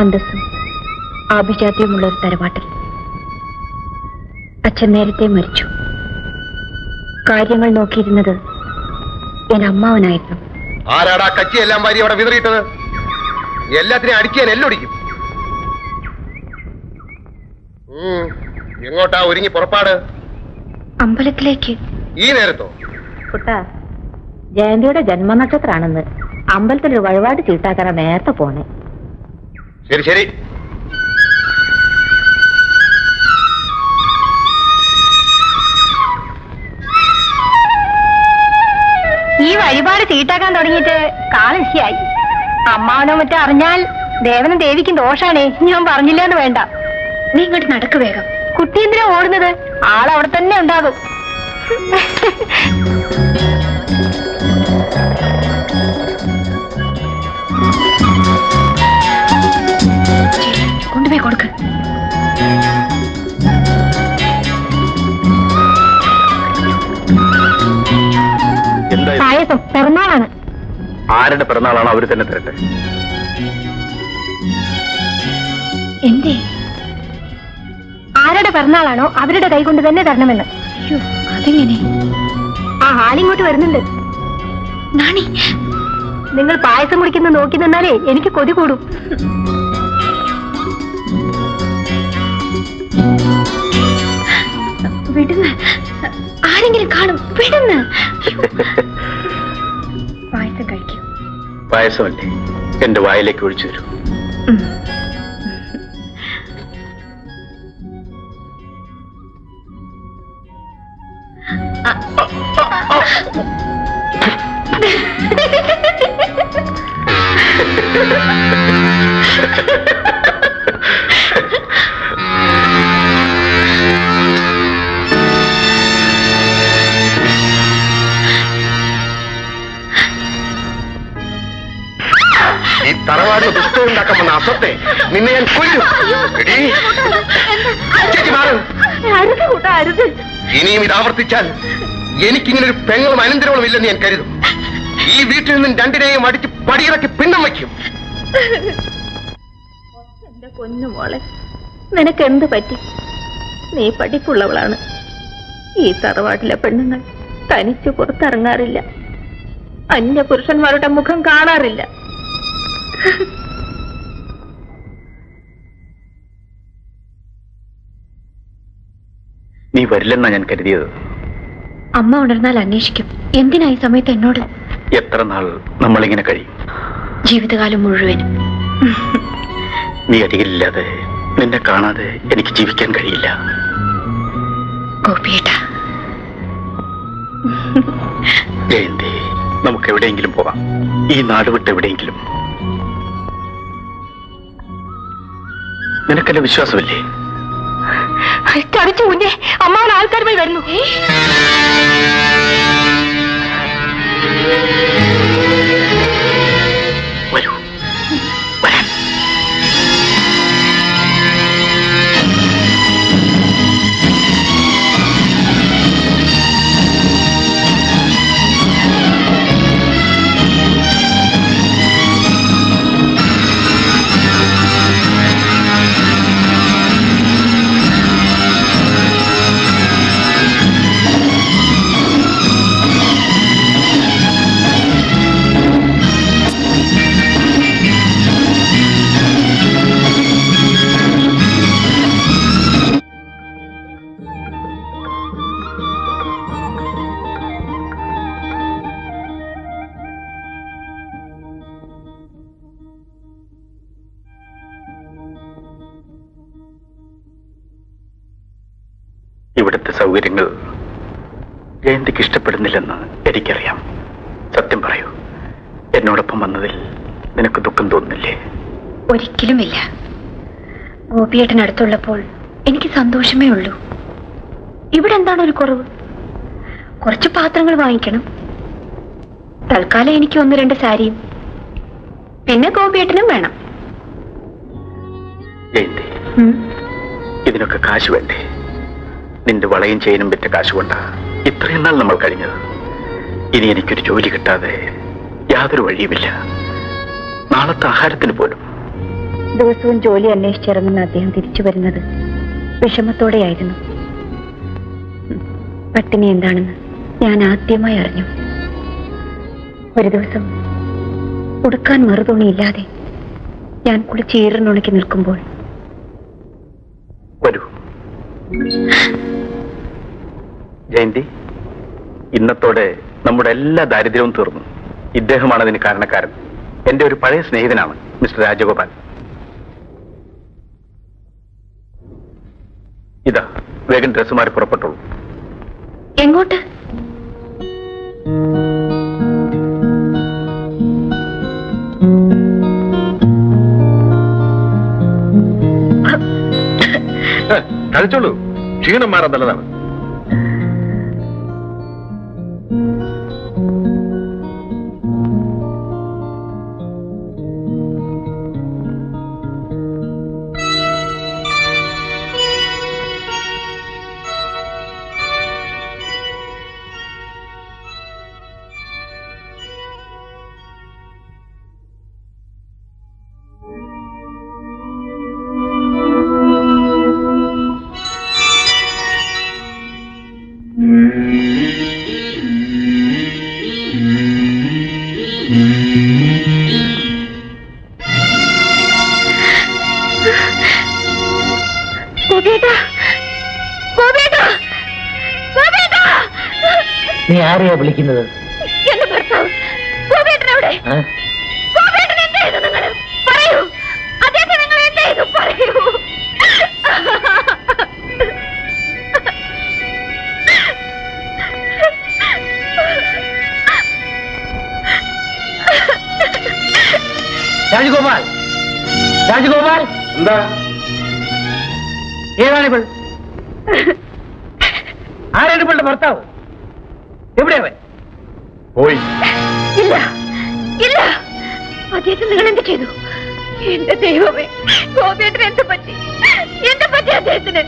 അന്തസ്സും ആഭിജാത്യമുള്ള ഒരു തറവാട്ടിൽ. അച്ഛൻ നേരത്തെ മരിച്ചു. കാര്യങ്ങൾ നോക്കിയിരുന്നത് എന്റെ അമ്മാവനായിരുന്നു. ആരാടാ കച്ചിയെല്ലാം വാരി അവിടെ വിതറിയിട്ടത്? എല്ലാത്തിനെയും അടിക്കാൻ എല്ലൊടിക്കും. എങ്ങോട്ടാ ഒരുങ്ങി പുറപ്പാട്? അമ്പലത്തിലേക്ക്. ഈ നേരത്തോ? കുട്ടാ, ജയന്തിയുടെ ജന്മനക്ഷത്രാണെന്ന് അമ്പലത്തിലൊരു വഴിപാട് ചീട്ടാക്കാനാ നേരത്തെ പോണേ. ശരി ശരി. ഈ വഴിപാട് ചീട്ടാക്കാൻ തുടങ്ങിയിട്ട് കാലശിയായി. അമ്മാവനോ മറ്റോ അറിഞ്ഞാൽ ദേവനും ദേവിക്കും ദോഷാണേ. ഞാൻ പറഞ്ഞില്ലെന്ന് വേണ്ട. നീ ഇങ്ങോട്ട് നടക്ക് വേഗം. കുട്ടി എന്തിനാ ഓടുന്നത്? ആളവിടെ തന്നെ ഉണ്ടാകും. കൊണ്ടുപോയി കൊടുക്ക്. പായസം പിറന്നാളാണ്. ആരുടെ പിറന്നാളാണ് അവര് തന്നെ തരട്ടെ. എന്തേ? ആരുടെ പിറന്നാളാണോ അവരുടെ കൈ കൊണ്ട് തന്നെ തരണമെന്ന്. അതെങ്ങനെ? ആ ആളിങ്ങോട്ട് വരുന്നുണ്ട്. നാണി, നിങ്ങൾ പായസം കുടിക്കുന്ന നോക്കി നിന്നാലേ എനിക്ക് കൊതി കൂടും. വിടുന്ന്, ആരെങ്കിലും കാണും. വിടുന്ന്. പായസം കഴിക്കൂ. പായസമല്ലേ എന്റെ വായിലേക്ക് ഒഴിച്ചു തരൂ. ഈ തറവാടിന് പുസ്തകം ഉണ്ടാക്കാൻ വന്ന അസത്തെ നിന്നെ ഞാൻ കൊല്ലും. ഇനിയും ഇത് ആവർത്തിച്ചാൽ എനിക്കിങ്ങനെ ഒരു പെങ്ങളും അനന്തരങ്ങളും ഇല്ലെന്ന് ഞാൻ കരുതും. ഈ വീട്ടിൽ നിന്നും രണ്ടിനെയും അടിച്ച് പടിയിറക്കി പിണ്ണം വയ്ക്കും. എന്റെ പൊന്നുമോളെ, നിനക്ക് എന്ത് പറ്റി? നീ പഠിപ്പുള്ളവളാണ്. ഈ തറവാട്ടിലെ പെണ്ണുങ്ങൾ തനിച്ച് പുറത്തിറങ്ങാറില്ല. അന്യ പുരുഷന്മാരുടെ മുഖം കാണാറില്ല. നീ വരില്ലെന്നാ ഞാൻ കരുതിയത്. അമ്മ ഉണർന്നാൽ അന്വേഷിക്കും. എന്തിനാ ഈ സമയത്ത് എന്നോട്? എത്ര നാൾ നമ്മളിങ്ങനെ കഴിയും? ജീവിതകാലം മുഴുവനും. നീ അരികിലില്ലാതെ, നിന്നെ കാണാതെ എനിക്ക് ജീവിക്കാൻ കഴിയില്ല. ഗോപിയേട്ടാ, ജയന്തി, നമുക്ക് എവിടെയെങ്കിലും പോവാം. ഈ നാട് വിട്ട് എവിടെയെങ്കിലും. നിനക്കെന്നെ വിശ്വാസമില്ലേ? ചടിച്ചു മുന്നേ അമ്മാവൻ ആൾക്കാരുമായി വരുന്നു. വരൂ, വരാൻ. ഇവിടുത്തെ സൗകര്യങ്ങൾ ജയന്തിക്ക് ഇഷ്ടപ്പെടുന്നില്ലെന്ന് എനിക്കറിയാം. സത്യം പറയൂ, എന്നോടൊപ്പം വന്നതിൽ നിനക്ക് ദുഃഖം തോന്നുന്നില്ലേ? ഒരിക്കലുമില്ല. ഗോപിയേട്ടൻ അടുത്തുള്ളപ്പോൾ എനിക്ക് സന്തോഷമേ ഉള്ളൂ. ഇവിടെ എന്താണ് ഒരു കുറവ്? കുറച്ച് പാത്രങ്ങൾ വാങ്ങിക്കണം. തൽക്കാലം എനിക്ക് 1-2 സാരിയും പിന്നെ ഗോപിയേട്ടനും വേണം. ജയന്തി, ഇതിനൊക്കെ കാശ് വേണ്ടേ? നിന്റെ വളയും ചെയിനും വിറ്റ കാശ് കൊണ്ടാ ഇത്രയും നാൾ നമ്മൾ കഴിഞ്ഞത്. ഇനി എനിക്കൊരു ജോലി കിട്ടാതെ യാതൊരു വഴിയുമില്ല. നാളത്തെ ആഹാരത്തിന് പോലും. ദിവസവും ജോലി അന്വേഷിച്ചിറങ്ങുന്ന അദ്ദേഹം തിരിച്ചു വരുന്നത് വിഷമത്തോടെയായിരുന്നു. പട്ടിണി എന്താണെന്ന് ഞാൻ ആദ്യമായി അറിഞ്ഞു. ഒരു ദിവസം ഉടുക്കാൻ മറുതുണിയില്ലാതെ ഞാൻ കുളിച്ച് ഈറിനുണക്കി നിൽക്കുമ്പോൾ, വരൂ ജയന്തി, ഇന്നത്തോടെ നമ്മുടെ എല്ലാ ദാരിദ്ര്യവും തീർന്നു. ഇദ്ദേഹമാണ് അതിന് കാരണക്കാരൻ. എന്റെ ഒരു പഴയ സ്നേഹിതനാണ് മിസ്റ്റർ രാജഗോപാൽ. ഇതാ, വേഗം ഡ്രസ് മാറി പുറപ്പെട്ടോളൂ. എങ്ങോട്ട്? കഴിച്ചോളൂ, ക്ഷീണം മാറാൻ നല്ലതാണ്. നീ ആരെയാ വിളിക്കുന്നത്? എന്റെ ഭർത്താവ് ഗോപേട്ടനവിടെ. ഗോപേട്ടൻ എന്താ ചെയ്തു? നിങ്ങൾ പറയൂ. അദ്ദേഹത്തെ നിങ്ങൾ എന്താ ചെയ്തു? പറയൂ. രാജഗോപാൽ, രാജഗോപാൽ, എന്താ? ഏതാണിവൾ? ആരാണ് ഇവളുടെ ഭർത്താവ്? എവിടെയാവൻ? പോയി. ഇല്ല, ഇല്ല. അദ്ദേഹത്തെ നിങ്ങൾ എന്ത് ചെയ്തു? എന്റെ ദൈവമേ, ഗോപേട്ടൻ എന്ത് പറ്റി? എന്ത് പറ്റി അദ്ദേഹത്തിന്?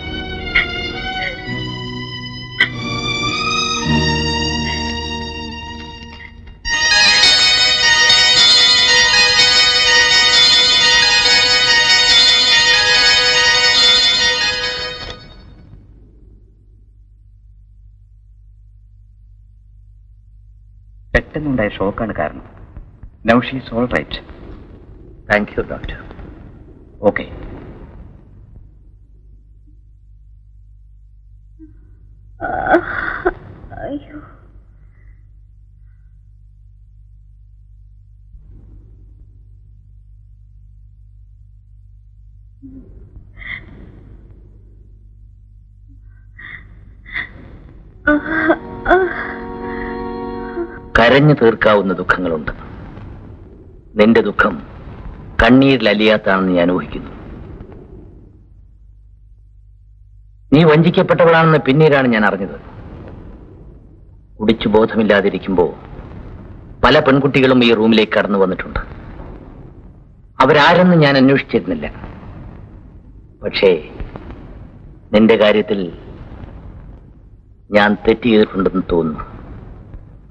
പെട്ടെന്നുണ്ടായ ഷോക്കാണ് കാരണം. Now she is all right. Thank you doctor. Okay. അയ്യോ, കരഞ്ഞു തീർക്കാവുന്ന ദുഃഖങ്ങളുണ്ട്. നിന്റെ ദുഃഖം കണ്ണീരിൽ അലിയാത്താണെന്ന് ഞാൻ ഊഹിക്കുന്നു. നീ വഞ്ചിക്കപ്പെട്ടവളാണെന്ന് പിന്നീടാണ് ഞാൻ അറിഞ്ഞത്. കുടിച്ചു ബോധമില്ലാതിരിക്കുമ്പോൾ പല പെൺകുട്ടികളും ഈ റൂമിലേക്ക് കടന്നു വന്നിട്ടുണ്ട്. അവരാരെന്ന് ഞാൻ അന്വേഷിച്ചിരുന്നില്ല. പക്ഷേ നിന്റെ കാര്യത്തിൽ ഞാൻ തെറ്റ് ചെയ്തിട്ടുണ്ടെന്ന് തോന്നുന്നു.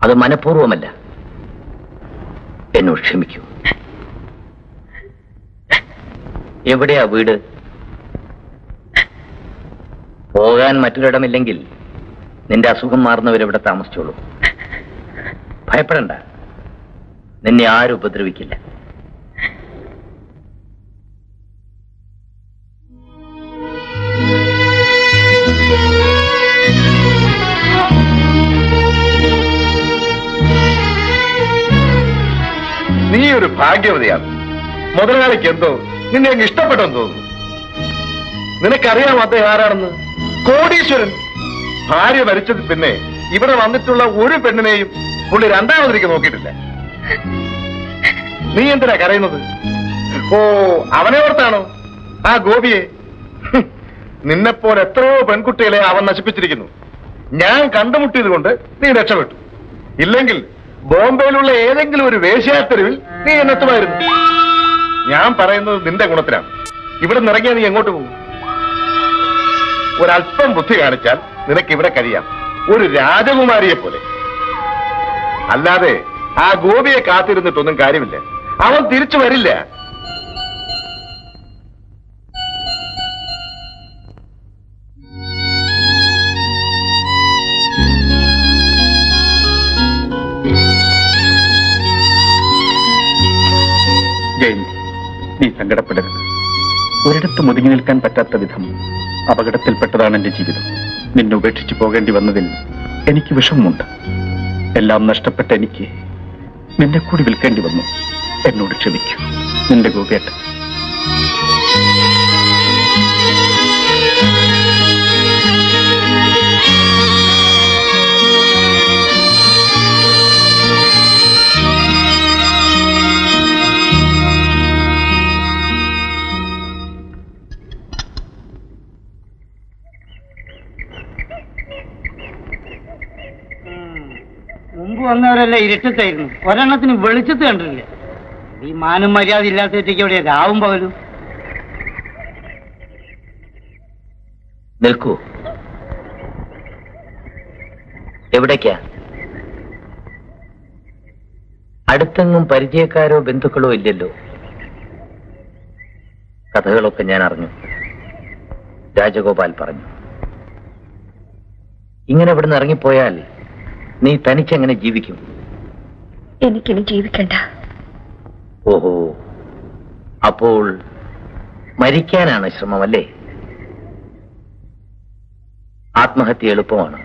അത് മനഃപൂർവ്വമല്ല. എന്നോട് ക്ഷമിക്കൂ. എവിടെയാ വീട്? പോകാൻ മറ്റൊരിടമില്ലെങ്കിൽ നിന്റെ അസുഖം മാറുന്നവരെവിടെ താമസിച്ചോളൂ. ഭയപ്പെടണ്ട, നിന്നെ ആരും ഉപദ്രവിക്കില്ല. നീ ഒരു ഭാഗ്യവതിയാണ്. മുതലാളിക്ക് എന്തോ നിന്നെ അങ്ങ് ഇഷ്ടപ്പെട്ടെന്ന് തോന്നുന്നു. നിനക്കറിയാം അദ്ദേഹം ആരാണെന്ന്? കോടീശ്വരൻ. ഭാര്യ മരിച്ചത് പിന്നെ ഇവിടെ വന്നിട്ടുള്ള ഒരു പെണ്ണിനെയും പുള്ളി രണ്ടാമതിലേക്ക് നോക്കിയിട്ടില്ല. നീ എന്തിനാ കരയുന്നത്? ഓ, അവനെ ഓർത്താണോ? ആ ഗോപിയെ. നിന്നെപ്പോലെ എത്രയോ പെൺകുട്ടികളെ അവൻ നശിപ്പിച്ചിരിക്കുന്നു. ഞാൻ കണ്ടുമുട്ടിയത് കൊണ്ട് നീ രക്ഷപ്പെട്ടു. ഇല്ലെങ്കിൽ ബോംബെയിലുള്ള ഏതെങ്കിലും ഒരു വേശ്യാത്തെരുവിൽ നീ എന്നെത്തുമായിരുന്നു. ഞാൻ പറയുന്നത് നിന്റെ ഗുണത്തിനാണ്. ഇവിടെ നിറങ്ങിയാ നീ എങ്ങോട്ട് പോകും? ഒരല്പം ബുദ്ധി കാണിച്ചാൽ നിനക്ക് ഇവിടെ കഴിയാം, ഒരു രാജകുമാരിയെ പോലെ. അല്ലാതെ ആ ഗോപിയെ കാത്തിരുന്നിട്ടൊന്നും കാര്യമില്ല. അവൻ തിരിച്ചു വരില്ല. നീ സങ്കടപ്പെടരുത്. ഒരിടത്തും ഒതുങ്ങി നിൽക്കാൻ പറ്റാത്ത വിധം അപകടത്തിൽപ്പെട്ടതാണ് എന്റെ ജീവിതം. നിന്നെ ഉപേക്ഷിച്ചു പോകേണ്ടി വന്നതിൽ എനിക്ക് വിഷമമുണ്ട്. എല്ലാം നഷ്ടപ്പെട്ട എനിക്ക് നിന്നെ കൂടി വിൽക്കേണ്ടി വന്നു. എന്നോട് ക്ഷമിക്കൂ. നിന്റെ ഗോപിയേട്ടൻ. മുമ്പ് വന്നവരല്ലേ ഇരുട്ടത്തായിരുന്നു, ഒരെണ്ണത്തിന് വെളിച്ചത്ത് കണ്ടില്ല. ഈ മാനും മര്യാദ ഇല്ലാത്തേക്ക് എവിടെയാ രാവും പകലും? നിൽക്കൂ. എവിടേക്കാ? അടുത്തെങ്ങും പരിചയക്കാരോ ബന്ധുക്കളോ ഇല്ലല്ലോ. കഥകളൊക്കെ ഞാൻ അറിഞ്ഞു. രാജഗോപാൽ പറഞ്ഞു. ഇങ്ങനെ ഇവിടുന്ന് ഇറങ്ങിപ്പോയാൽ നീ തനിച്ചെങ്ങനെ ജീവിക്കും? എനിക്കിനി ജീവിക്കണ്ട. ഓഹോ, അപ്പോൾ മരിക്കാനാണ് ശ്രമമല്ലേ? ആത്മഹത്യ എളുപ്പമാണ്,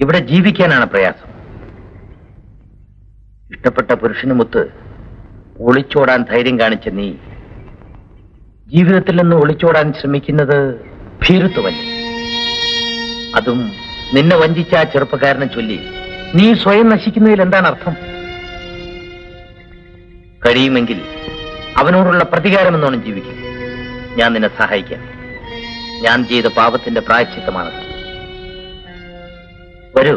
ഇവിടെ ജീവിക്കാനാണ് പ്രയാസം. ഇഷ്ടപ്പെട്ട പുരുഷനുമൊത്ത് ഒളിച്ചോടാൻ ധൈര്യം കാണിച്ച നീ ജീവിതത്തിൽ നിന്ന് ഒളിച്ചോടാൻ ശ്രമിക്കുന്നത് ഭീരുത്വമല്ലേ? അതും നിന്നെ വഞ്ചിച്ച ആ ചെറുപ്പക്കാരനെ ചൊല്ലി നീ സ്വയം നശിക്കുന്നതിൽ എന്താണ് അർത്ഥം? കഴിയുമെങ്കിൽ അവനോടുള്ള പ്രതികാരം എന്നോണം ജീവിക്കും. ഞാൻ നിന്നെ സഹായിക്കാം. ഞാൻ ചെയ്ത പാപത്തിന്റെ പ്രായശ്ചിത്തമാണത്. വരൂ.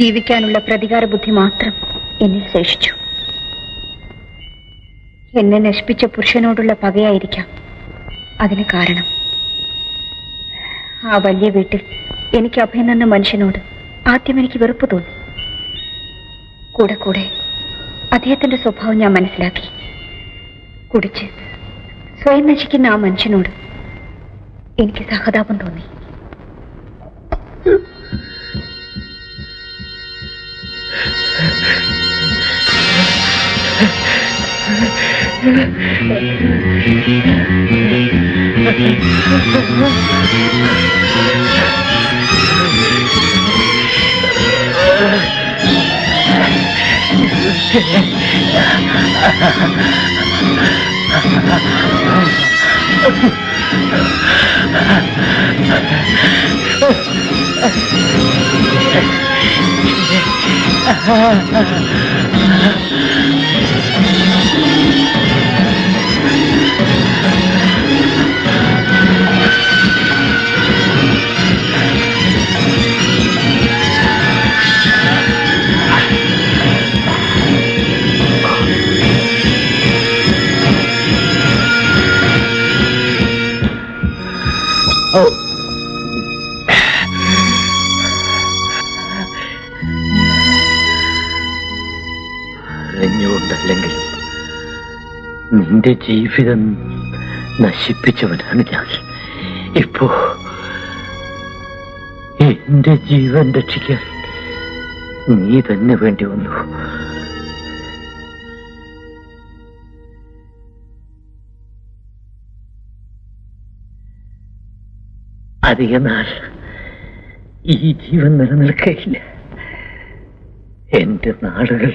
ജീവിക്കാനുള്ള പ്രതികാര ബുദ്ധി മാത്രം എന്നിൽ ശേഷിച്ചു. എന്നെ നശിപ്പിച്ച പുരുഷനോടുള്ള പകയായിരിക്കാം അതിന് കാരണം. ആ വലിയ വീട്ടിൽ എനിക്ക് അഭയം തന്ന മനുഷ്യനോട് ആദ്യം എനിക്ക് വെറുപ്പ് തോന്നി. കൂടെ കൂടെ അദ്ദേഹത്തിന്റെ സ്വഭാവം ഞാൻ മനസ്സിലാക്കി. കുടിച്ച് സ്വയം നശിക്കുന്ന ആ മനുഷ്യനോട് എനിക്ക് സഹതാപം തോന്നി. അറിഞ്ഞുകൊണ്ടല്ലെങ്കിലും നിന്റെ ജീവിതം നശിപ്പിച്ചവനാണ് ഞാൻ. ഇപ്പോ എന്റെ ജീവൻ രക്ഷിക്കാൻ നീ തന്നെ വേണ്ടി വന്നു. അധിക നാൾ ഈ ജീവൻ നിലനിൽക്കയില്ല. എന്റെ നാളുകൾ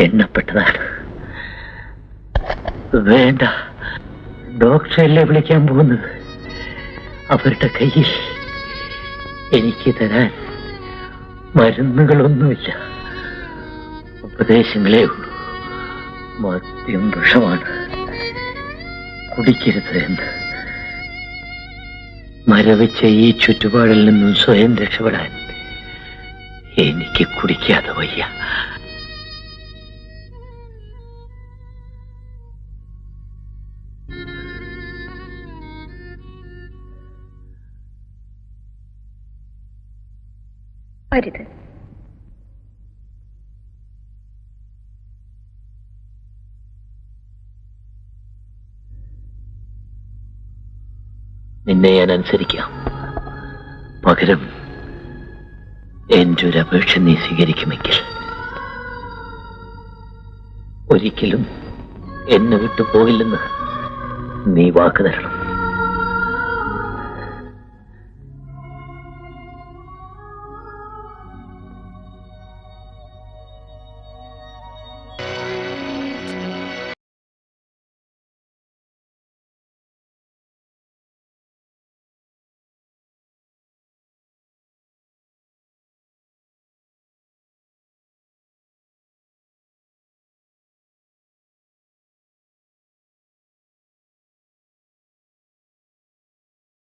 എണ്ണപ്പെട്ടതാണ്. വേണ്ട, ഡോക്ടറല്ലേ വിളിക്കാൻ പോകുന്നത്. അവരുടെ കയ്യിൽ എനിക്ക് തരാൻ മരുന്നുകളൊന്നുമില്ല, ഉപദേശങ്ങളേ ഉള്ളൂ. മദ്യം വിഷമാണ്, കുടിക്കരുത് എന്ന്. മരവിച്ച ഈ ചുറ്റുപാടിൽ നിന്നും സ്വയം രക്ഷപ്പെടാൻ എനിക്ക് കുടിക്കാതെ വയ്യ. അരുത്. നിന്നെ ഞാൻ അനുസരിക്കാം. പകരം എന്റെ ഒരു അപേക്ഷ നീ സ്വീകരിക്കുമെങ്കിൽ ഒരിക്കലും എന്നെ വിട്ടു പോകില്ലെന്ന് നീ വാക്ക് തരണം.